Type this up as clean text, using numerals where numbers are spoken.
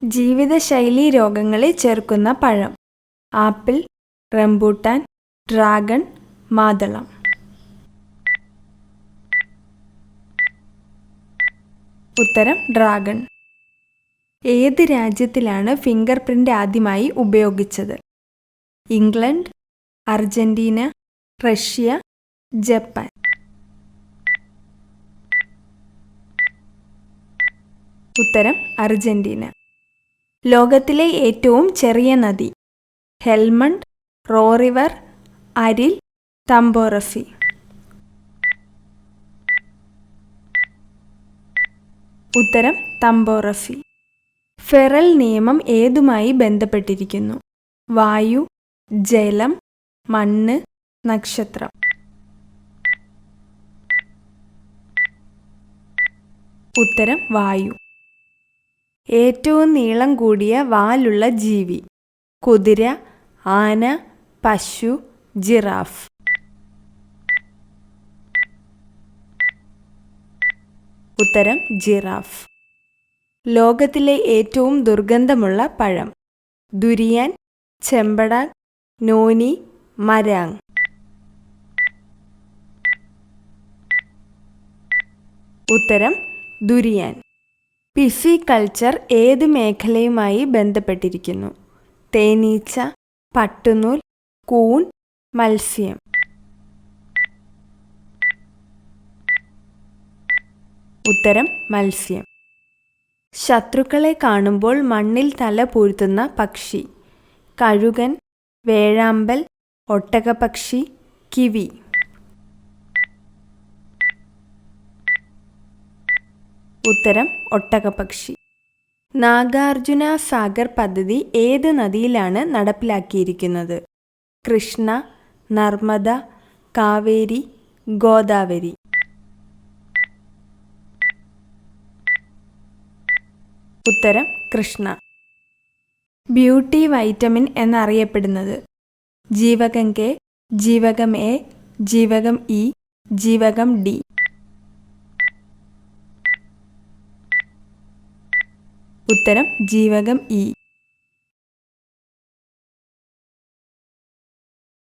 ജീവിതശൈലീ രോഗങ്ങളെ ചെറുക്കുന്ന പഴം. ആപ്പിൾ, റംബൂട്ടാൻ, ഡ്രാഗൺ, മാതളം. ഉത്തരം ഡ്രാഗൺ. ഏത് രാജ്യത്തിലാണ് ഫിംഗർ പ്രിന്റ് ആദ്യമായി ഉപയോഗിച്ചത്? England, Argentina, Russia, Japan. ഉത്തരം അർജന്റീന. ലോകത്തിലെ ഏറ്റവും ചെറിയ നദി? ഹെൽമണ്ട്, റോ റിവർ, അരിൽ, തമ്പോറഫി. ഉത്തരം തമ്പോറഫി. ഫെറൽ നിയമം ഏതുമായി ബന്ധപ്പെട്ടിരിക്കുന്നു? വായു, ജലം, മണ്ണ്, നക്ഷത്രം. ഉത്തരം വായു. ഏറ്റവും നീളം കൂടിയ വാലുള്ള ജീവി? കുതിര, ആന, പശു, ജിറാഫ്. ഉത്തരം ജിറാഫ്. ലോകത്തിലെ ഏറ്റവും ദുർഗന്ധമുള്ള പഴം? ദുരിയാൻ, ചെമ്പടാൻ, നോനി, മരാങ്. ഉത്തരം ദുരിയാൻ. പിസികൾച്ചർ ഏത് മേഖലയുമായി ബന്ധപ്പെട്ടിരിക്കുന്നു? തേനീച്ച, പട്ടുനൂൽ, കൂൺ, മത്സ്യം. ഉത്തരം മത്സ്യം. ശത്രുക്കളെ കാണുമ്പോൾ മണ്ണിൽ തല പൂഴ്ത്തുന്ന പക്ഷി? കഴുകൻ, വേഴാമ്പൽ, ഒട്ടകപ്പക്ഷി, കിവി. ഉത്തരം ഒട്ടകപ്പക്ഷി. നാഗാർജുന സാഗർ പദ്ധതി ഏത് നദിയിലാണ് നടപ്പിലാക്കിയിരിക്കുന്നത്? കൃഷ്ണ, നർമ്മദ, കാവേരി, ഗോദാവരി. ഉത്തരം കൃഷ്ണ. ബ്യൂട്ടി വൈറ്റമിൻ എന്നറിയപ്പെടുന്നത്? ജീവകം കെ, ജീവകം എ, ജീവകം ഇ, ജീവകം ഡി. ഉത്തരം ജീവകം ഇ.